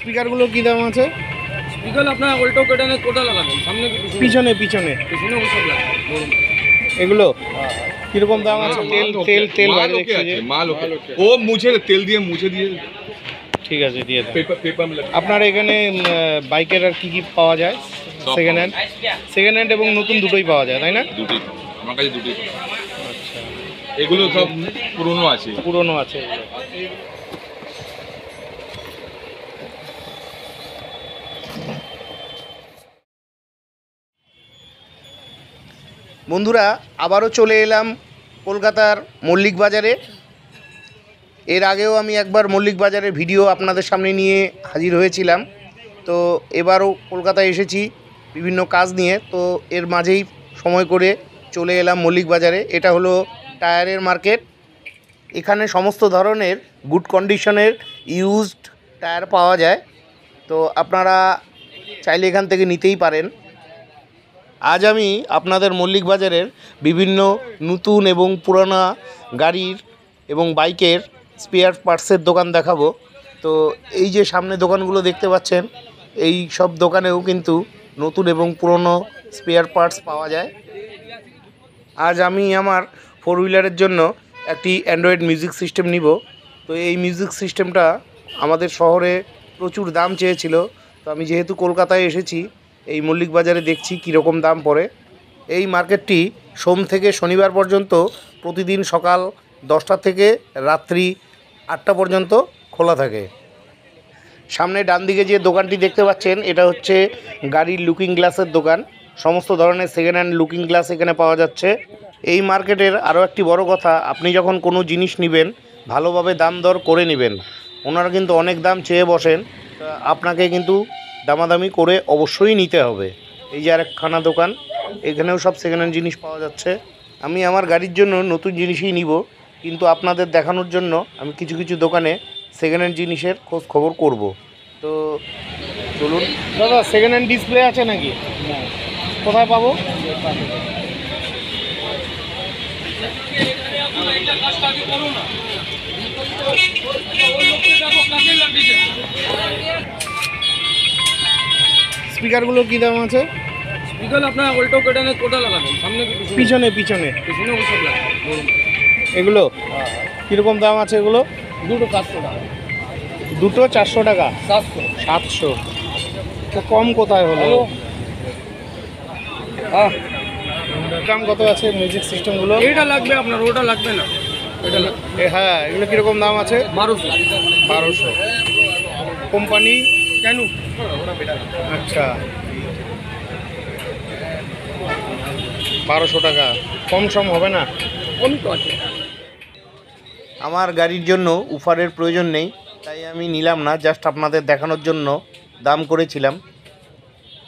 স্পিকারগুলো কি দাম আছে? স্পিকার আপনার উল্টো কেটে কোটা লাগাবেন, সামনে পিছনে পিছনে পিছনে ওসব লাগবে। এগুলো কিরকম দাম আছে? তেল তেল তেল বাইরে ओके দেখছি যে। আছে মাল ওকে ও মুছে তেল দিয়ে মুছে দিয়ে ঠিক আছে, দিয়ে দেন। পেপার পেপার में लगा আপনার এখানে বাইকের আর কি কি পাওয়া যায়? সব সেকেন্ড হ্যান্ড এবং নতুন দুটোই পাওয়া যায়, তাই না? দুটোই আমার কাছে দুটোই আচ্ছা, এগুলো সব পুরনো আছে পুরনো আছে এগুলো। বন্ধুরা, আবারও চলে এলাম কলকাতার মল্লিক বাজারে। এর আগেও আমি একবার মল্লিক বাজারের ভিডিও আপনাদের সামনে নিয়ে হাজির হয়েছিলাম। তো এবারও কলকাতায় এসেছি বিভিন্ন কাজ নিয়ে, তো এর মাঝেই সময় করে চলে এলাম মল্লিক বাজারে। এটা হলো টায়ারের মার্কেট। এখানে সমস্ত ধরনের গুড কন্ডিশনের ইউজড টায়ার পাওয়া যায়, তো আপনারা চাইলে এখান থেকে নিতেই পারেন। আজ আমি আপনাদের মল্লিক বাজারের বিভিন্ন নতুন এবং পুরানা গাড়ির এবং বাইকের স্পেয়ার পার্টসের দোকান দেখাবো। তো এই যে সামনে দোকানগুলো দেখতে পাচ্ছেন, এই সব দোকানেও কিন্তু নতুন এবং পুরনো স্পেয়ার পার্টস পাওয়া যায়। আজ আমি আমার ফোর হুইলারের জন্য একটি অ্যান্ড্রয়েড মিউজিক সিস্টেম নিব। তো এই মিউজিক সিস্টেমটা আমাদের শহরে প্রচুর দাম চেয়েছিল, তো আমি যেহেতু কলকাতায় এসেছি, এই মল্লিক বাজারে দেখছি কীরকম দাম পড়ে। এই মার্কেটটি সোম থেকে শনিবার পর্যন্ত প্রতিদিন সকাল 10টা থেকে রাত্রি 8টা পর্যন্ত খোলা থাকে। সামনে ডান দিকে যে দোকানটি দেখতে পাচ্ছেন, এটা হচ্ছে গাড়ির লুকিং গ্লাসের দোকান। সমস্ত ধরনের সেকেন্ড হ্যান্ড লুকিং গ্লাস এখানে পাওয়া যাচ্ছে। এই মার্কেটের আরও একটি বড় কথা, আপনি যখন কোনো জিনিস নেবেন ভালোভাবে দাম দর করে নেবেন। ওনারা কিন্তু অনেক দাম চেয়ে বসেন, আপনাকে কিন্তু দামাদামি করে অবশ্যই নিতে হবে। এই যে আরেকখানা দোকান, এখানেও সব সেকেন্ড হ্যান্ড জিনিস পাওয়া যাচ্ছে। আমি আমার গাড়ির জন্য নতুন জিনিসই নিব, কিন্তু আপনাদের দেখানোর জন্য আমি কিছু কিছু দোকানে সেকেন্ড হ্যান্ড জিনিসের খোঁজ খবর করব। তো চলুন। দাদা, সেকেন্ড হ্যান্ড ডিসপ্লে আছে নাকি? কোথায় পাবো? স্পিকারগুলো কি দাম আছে? স্পিকার আপনার উল্টো কেটে কোটা লাগাবেন, সামনে পিছনে পিছনে পিছনে ওসব লাগবে। এগুলো কীরকম দাম আছে? এগুলো দুটো 400 টাকা। দুটো 400 টাকা? 700। তো কম কোথায় হলো? দাম কত আছে মিউজিক সিস্টেমগুলো? এইটা লাগবে আপনার, ওটা লাগবে না। এটা হ্যাঁ, এগুলো কীরকম দাম আছে? 1200। কোম্পানি কেন? আচ্ছা, 1200 টাকা। কম সম হবে না? কম তো আছে। আমার গাড়ির জন্য উফারের প্রয়োজন নেই, তাই আমি নিলাম না, জাস্ট আপনাদের দেখানোর জন্য দাম করেছিলাম।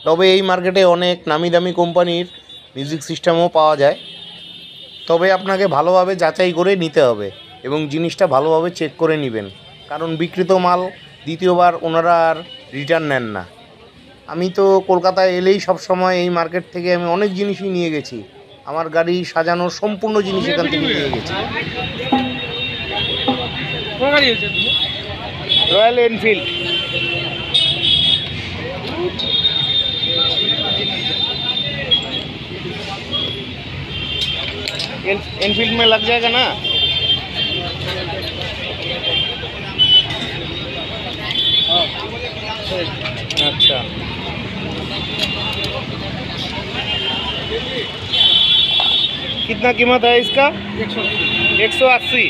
তবে এই মার্কেটে অনেক নামি দামি কোম্পানির মিউজিক সিস্টেমও পাওয়া যায়, তবে আপনাকে ভালোভাবে যাচাই করে নিতে হবে এবং জিনিসটা ভালোভাবে চেক করে নেবেন, কারণ বিক্রিত মাল দ্বিতীয়বার ওনারা আর রিটার্ন নেন না। আমি তো কলকাতায় এলেই সব সময় এই মার্কেট থেকে আমি অনেক জিনিসই নিয়ে গেছি। আমার গাড়ি সাজানোর সম্পূর্ণ জিনিস এখান থেকে নিয়ে গেছি। Royal Enfield. एनफील्ड में लग जाएगा ना? अच्छा, कितना कीमत है इसका? 180।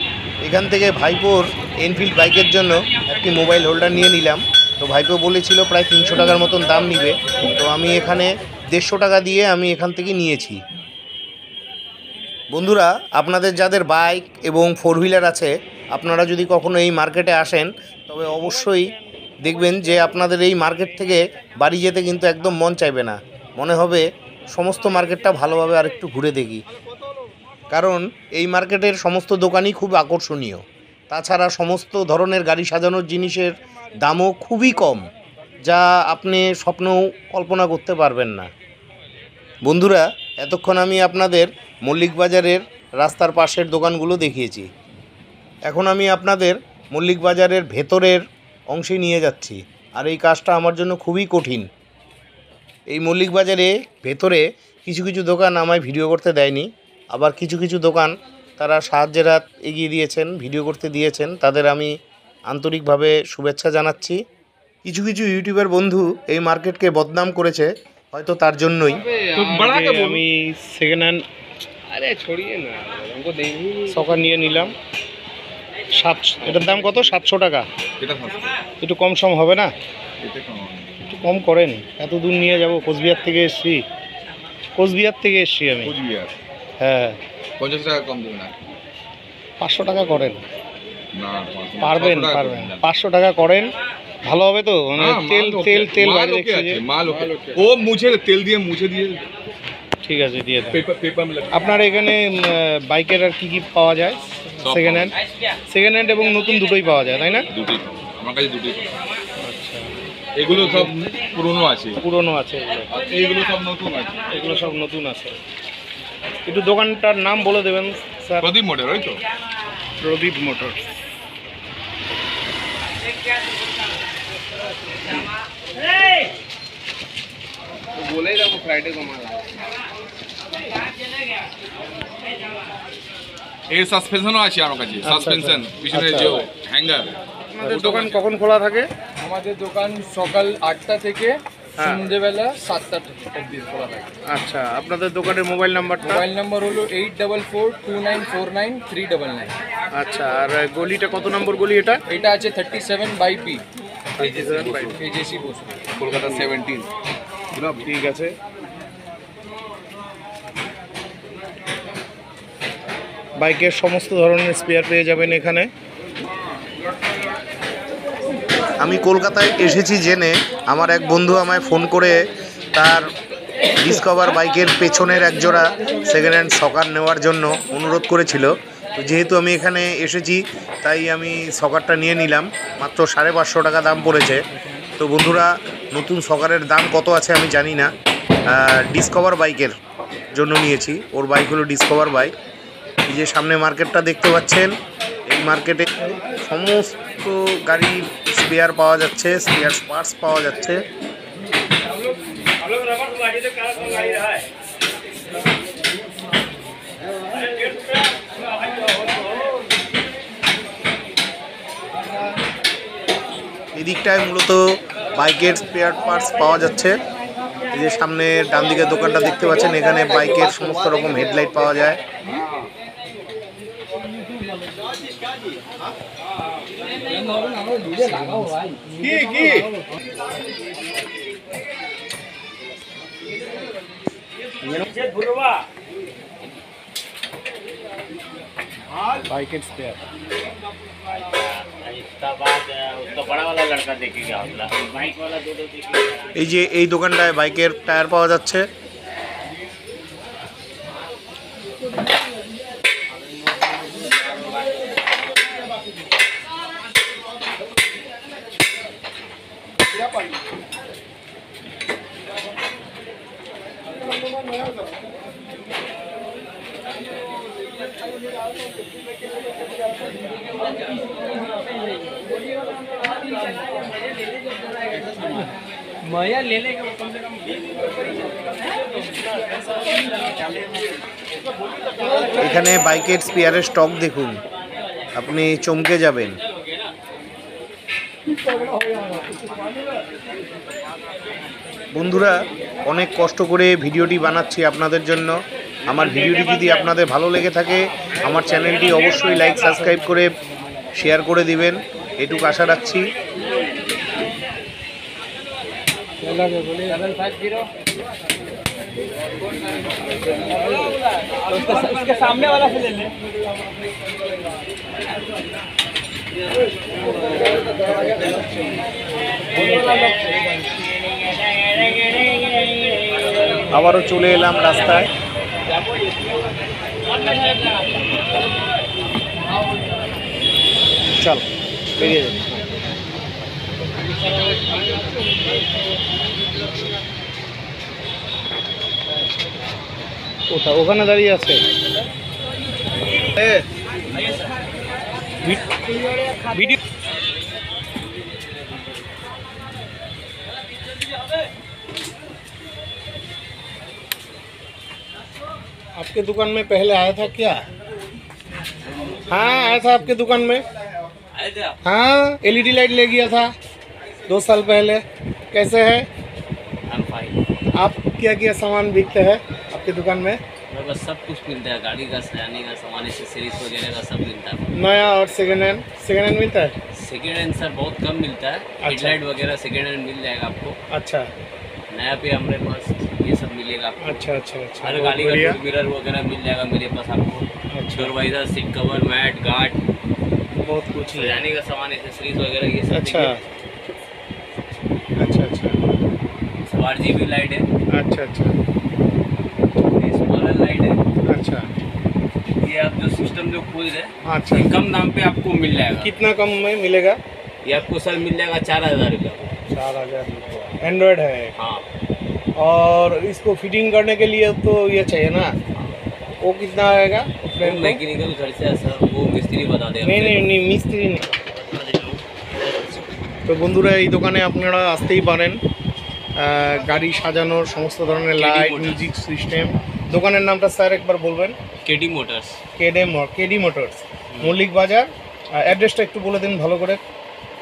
এখান থেকে ভাইপোর এনফিল্ড বাইকের জন্য একটি মোবাইল হোল্ডার নিয়ে নিলাম। তো ভাইপো বলেছিল প্রায় 300 টাকার মতন দাম নিবে, তো আমি এখানে 150 টাকা দিয়ে আমি এখান থেকে নিয়েছি। বন্ধুরা, আপনাদের যাদের বাইক এবং ফোর হুইলার আছে, আপনারা যদি কখনো এই মার্কেটে আসেন, তবে অবশ্যই দেখবেন যে আপনাদের এই মার্কেট থেকে বাড়ি যেতে কিন্তু একদম মন চাইবে না, মনে হবে সমস্ত মার্কেটটা ভালোভাবে আরেকটু ঘুরে দেখি। কারণ এই মার্কেটের সমস্ত দোকানই খুব আকর্ষণীয়, তাছাড়া সমস্ত ধরনের গাড়ি সাজানোর জিনিসের দামও খুবই কম, যা আপনি স্বপ্নেও কল্পনা করতে পারবেন না। বন্ধুরা, এতক্ষণ আমি আপনাদের মল্লিক বাজারের রাস্তার পাশের দোকানগুলো দেখিয়েছি। এখন আমি আপনাদের মল্লিক বাজারের ভেতরের অংশে নিয়ে যাচ্ছি। আর এই কাজটা আমার জন্য খুবই কঠিন। এই মল্লিক বাজারে ভেতরে কিছু কিছু দোকান আমায় ভিডিও করতে দেয়নি, আবার কিছু কিছু দোকান তারা সাহায্যের হাত এগিয়ে দিয়েছেন, ভিডিও করতে দিয়েছেন, তাদের আমি আন্তরিকভাবে শুভেচ্ছা জানাচ্ছি। কিছু কিছু ইউটিউবার বন্ধু এই মার্কেটকে বদনাম করেছে, হয়তো তার জন্যই আমি সেকেন্ড হ্যান্ড अरे छोड़िए ना, हमको देंगे। সকার নিয়ে নিলাম। 700, এটার দাম কত? 700 টাকা। এটা সস্তা, একটু কম সম হবে না? এটা কম। একটু কম করেন, এত দূর নিয়ে যাব, কোচবিহার থেকে এসছি। কোচবিহার থেকে এসছি আমি। কুচবিহার হ্যাঁ, 50 টাকা কম দেবেন না? 500 টাকা করেন। না, পারবেন 500 টাকা পারবেন, কম দেন। 500 টাকা করেন, ভালো হবে তো? মানে হ্যাঁ, তেল মাল তেল ওকে, তেল মাল বাইরে ওকে দেখছি যে। আছে, মাল ওকে। ও মুছে তেল দিয়ে মুছে দিয়ে ঠিক আছে, দিয়ে দেন। পেপার में আপনার এখানে বাইকের আর কি কি পাওয়া যায়? সব সেকেন্ড হ্যান্ড, সেকেন্ড হ্যান্ড এবং নতুন দুটোই পাওয়া যায়, তাই না? দুটোই পাবো। আমার কাছে দুটোই পাবো। আচ্ছা, এগুলো সব পুরনো আছে, পুরনো আছে এগুলো, আর এইগুলো সব নতুন আছে। এগুলো সব নতুন আছে। একটু দোকানটার নাম বলে দেবেন স্যার। প্রদীপ মোটর, ওই তো। প্রদীপ মোটরস। बोले ही रहा फ्राइडे को माल आया। এর সাসপেনশনও আছে আমার কাছে, সাসপেনশন পিছনে যে হ্যাঙ্গার। আপনাদের দোকান কখন খোলা থাকে? আমাদের দোকান সকাল 8টা থেকে হ্যাঁ। সন্ধ্যেবেলা 7টা অবধি খোলা থাকে। আচ্ছা, আপনাদের দোকানের মোবাইল নাম্বারটা? মোবাইল নাম্বার হলো 8442949399। আচ্ছা, আর গলিটা কত নম্বর গলি এটা? এটা আছে 37/B এজেসি বোস, কলকাতা 17। ঠিক আছে। বাইকের সমস্ত ধরনের স্পেয়ার পেয়ে যাবেন এখানে। আমি কলকাতায় এসেছি জেনে আমার এক বন্ধু আমায় ফোন করে তার ডিসকভার বাইকের পেছনের একজোড়া সেকেন্ড হ্যান্ড সকার নেওয়ার জন্য অনুরোধ করেছিল। তো যেহেতু আমি এখানে এসেছি তাই আমি সকারটা নিয়ে নিলাম, মাত্র 550 টাকা দাম পড়েছে। তো বন্ধুরা, নতুন সকারের দাম কত আছে আমি জানি না, ডিসকভার বাইকের জন্য নিয়েছি। ওর বাইক হলো ডিসকভার বাইক। এই যে সামনে মার্কেটটা দেখতে পাচ্ছেন, এই মার্কেটে সমস্ত গাড়ির স্পেয়ার পাওয়া যাচ্ছে, স্পেয়ার পার্টস পাওয়া যাচ্ছে। এদিকটায় মূলত বাইকের স্পেয়ার পার্টস পাওয়া যাচ্ছে। এই যে সামনে ডান দিকের দোকানটা দেখতে পাচ্ছেন, এখানে বাইকের সমস্ত রকম হেডলাইট পাওয়া যায়। বাইকের স্পেয়ার। এই যে এই দোকানটায় বাইকের টায়ার পাওয়া যাচ্ছে। मया ले लेगा कम से कम। এখানে বাইকের স্পেয়ারের স্টক দেখুন, আপনি চমকে যাবেন। বন্ধুরা, অনেক কষ্ট করে ভিডিওটি বানাচ্ছি আপনাদের জন্য। আমার ভিডিওটি যদি আপনাদের ভালো লেগে থাকে আমার চ্যানেলটি অবশ্যই লাইক সাবস্ক্রাইব করে শেয়ার করে দিবেন, এটুকু আশা রাখছি। इसके सामने वाला से ले ले। আবারও চলে এলাম রাস্তায়। চল বেরিয়ে যাই। ওখানে দাঁড়িয়ে আছে। ভিডিও आपके दुकान में पहले आया था क्या? हाँ आया था आपके दुकान में। हाँ एलईडी लाइट ले गया था 2 साल पहले। कैसे है? आप क्या क्या सामान बिकते हैं आपके दुकान में? बस सब कुछ मिलता है, गाड़ी का सजाने का सामान, एक्सेसरीज वगैरह का सब मिलता है। नया और सेकेंड हैंड मिलता है? सेकेंड हैंड सर बहुत कम मिलता है। हेडलाइट वगैरह सेकेंड हैंड मिल जाएगा आपको। अच्छा नया पे हमारे पास ये सब मिलेगा आपको। अच्छा अच्छा अच्छा। हर बहुत गाड़ी का बढ़िया। टू व्हीलर वगैरह मिल जाएगा मेरे पास आपको। अच्छा door visor, seat cover, mat, guard, बहुत कुछ है। सजाने का सामान, एक्सेसरीज वगैरह ये सब। अच्छा अच्छा अच्छा 8GB लाइट है, अच्छा अच्छा स्मॉलर लाइट है। अच्छा ये आप जो सिस्टम जो खोल रहे हैं अच्छा। ये कम दाम पे आपको मिल जाएगा। कितना कम में मिलेगा? ये आपको सर मिल जाएगा 4000 रुपया। 4000 रुपया। एंड्रॉयड है? हाँ और इसको फिटिंग करने के लिए तो ये चाहिए ना, वो कितना आएगा? फ्रेम को? मैकेनिकल खर्चा है सर, वो मिस्त्री बता देगा। नहीं नहीं नहीं মিস্ত্রি নেই। তো বন্ধুরা এই দোকানে আপনারা আসতেই পারেন। গাড়ি সাজানোর সমস্ত ধরনের লাইট, Motors। Music system. দোকানের নামটা স্যার একবার বলবেন। KD motors. KD motors, Mallick Bazar. অ্যাড্রেসটা একটু বলে দিন ভালো করে।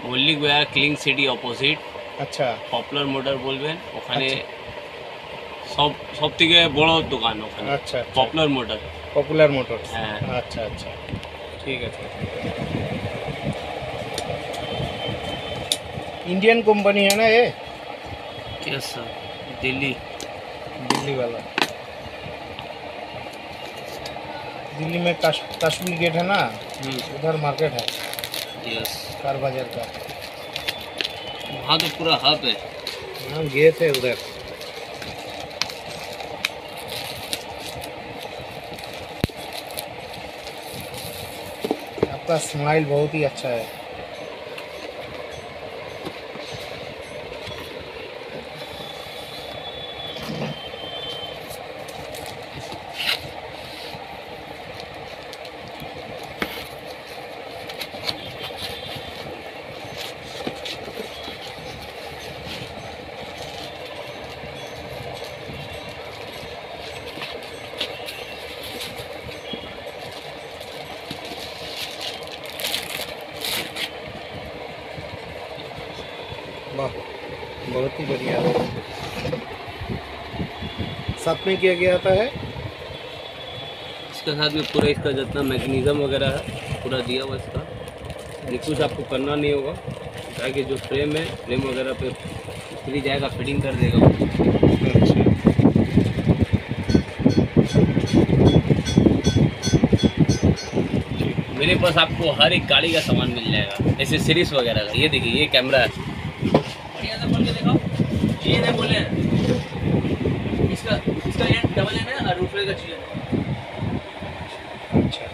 মল্লিক বাজার ক্লিং সিটি অপোজিট আচ্ছা পপুলার মোটর বলবেন, ওখানে সব থেকে বড় দোকান ওখানে আচ্ছা পপুলার মোটর। Popular motors. হ্যাঁ। আচ্ছা আচ্ছা ঠিক আছে। इंडियन कंपनी है ना ये? Yes sir, Delhi. दिल्ली वाला। दिल्ली में काश्मीर गेट है ना, उधर मार्केट है यस, कार बाजार का। वहाँ तो पूरा हब है। हम गए थे उधर। आपका स्माइल बहुत ही अच्छा है। वाह बहुत ही बढ़िया। साथ में क्या क्या आता है? इसके साथ में पूरा इसका जितना मैकेनिज्म वगैरह है पूरा दिया हुआ इसका। ये कुछ आपको करना नहीं होगा, ताकि जो फ्रेम है फ्रेम वगैरह पे मिस्त्री जाएगा, फिटिंग कर देगा वो। अच्छा मेरे पास आपको हर एक गाड़ी का सामान मिल जाएगा, जैसे सीरीज वगैरह का। ये देखिए ये कैमरा है, बोल के दिखाओ। ये नहीं बोले इसका ये डबल है ना, और रूफर का चीज है। अच्छा।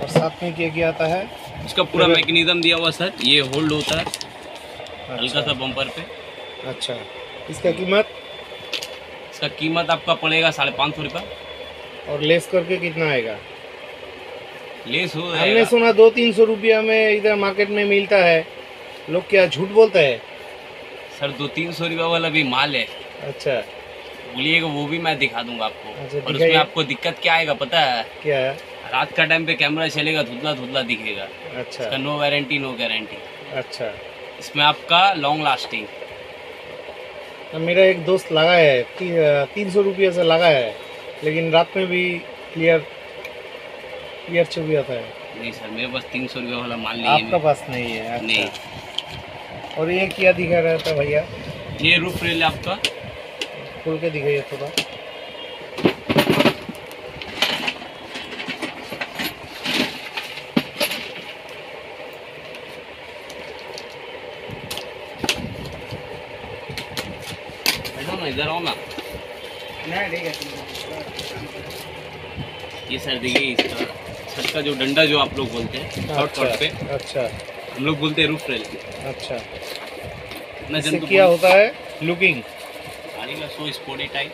और साथ में क्या क्या आता है? इसका पूरा मैकेनिज्म दिया हुआ सर। ये होल्ड होता है हल्का अच्छा सा बम्पर पे। अच्छा। इसका कीमत? इसका कीमत आपका पड़ेगा 550 रुपये। और लेस करके कितना आएगा? लेस हो हमने जाएगा सुना 200-300 रुपया में इधर मार्केट में मिलता है। लोग क्या झूठ बोलते हैं? सर। 200-300 रुपये वाला भी माल है, अच्छा बोलिएगा वो भी मैं दिखा दूंगा आपको। अच्छा, और दिखाइए। उसमें आपको दिक्कत क्या आएगा पता है? क्या है? रात का टाइम पे कैमरा चलेगा, धुंधला धुंधला दिखेगा। अच्छा इसका नो वारंटी नो गारंटी। अच्छा। इसमें आपका लॉन्ग लास्टिंग। तो मेरा एक दोस्त लगा है 300 रुपये से लगा है, लेकिन रात में भी क्लियर छवि आता है। नहीं सर, मेरे पास 300 रुपये वाला माल नहीं आपका है। पास नहीं है? अच्छा। नहीं। और ये क्या दिखा रहा था भैया? ये रूफ रेल है आपका। खोल के दिखाइए थोड़ा। बैठो ना, इधर आओ ना। ये सर देखिए इसका छत का जो डंडा जो आप लोग बोलते हैं शॉर्ट कट पे, अच्छा हम लोग बोलते हैं रूफ रेल। अच्छा। इतना इससे जन तो क्या होता है? लुकिंग। गाड़ी का सो स्पोर्टी टाइप।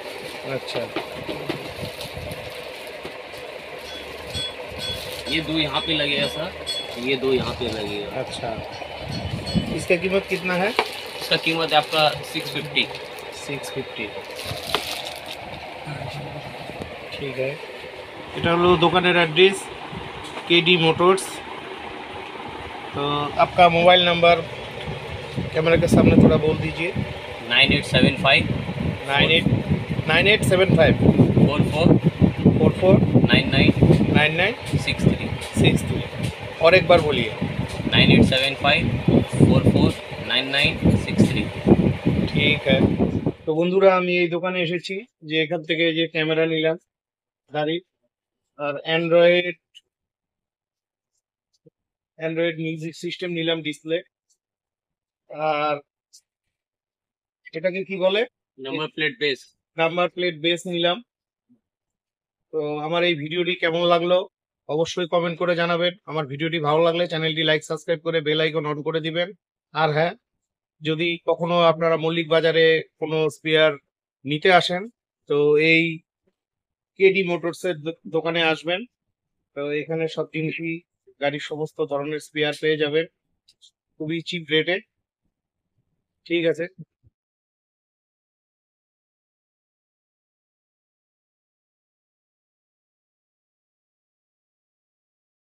अच्छा ये 2 यहाँ पे लगेगा सर, ये 2 यहाँ पे लगेगा। अच्छा। इसका कीमत कितना है? इसका कीमत है आपका 650। 650। ठीक है। এটা হলো দোকানের অ্যাড্রেস केडी मोटर्स। तो आपका मोबाइल नंबर कैमरा के सामने थोड़ा बोल दीजिए। 9875 9875 44 44 99 99 63 63 और एक बार बोलिए। 9875 44 99 63। ঠিক আছে। তো বন্ধুরা আমি এই দোকানে এসেছি যে এখান থেকে যে ক্যামেরা নিলাম গাড়ি আর অ্যান্ড্রয়েড মিউজিক সিস্টেম নিলাম ডিসপ্লে আর এটাকে কি বলে number plate base. Number plate base নিলাম। তো আমার এই ভিডিওটি কেমন লাগলো অবশ্যই কমেন্ট করে জানাবেন। আমার ভিডিওটি ভালো লাগলে চ্যানেলটি লাইক সাবস্ক্রাইব করে বেল আইকন অন করে দিবেন। আর হ্যাঁ, যদি কখনো আপনারা মল্লিক বাজারে কোনো স্পেয়ার নিতে আসেন তো এই কেডি মোটরসের দোকানে আসবেন। তো এখানে সব জিনিসই গাড়ির সমস্ত ধরনের স্পেয়ার পেয়ে যাবেন খুবই চিপ রেটে। ঠিক আছে।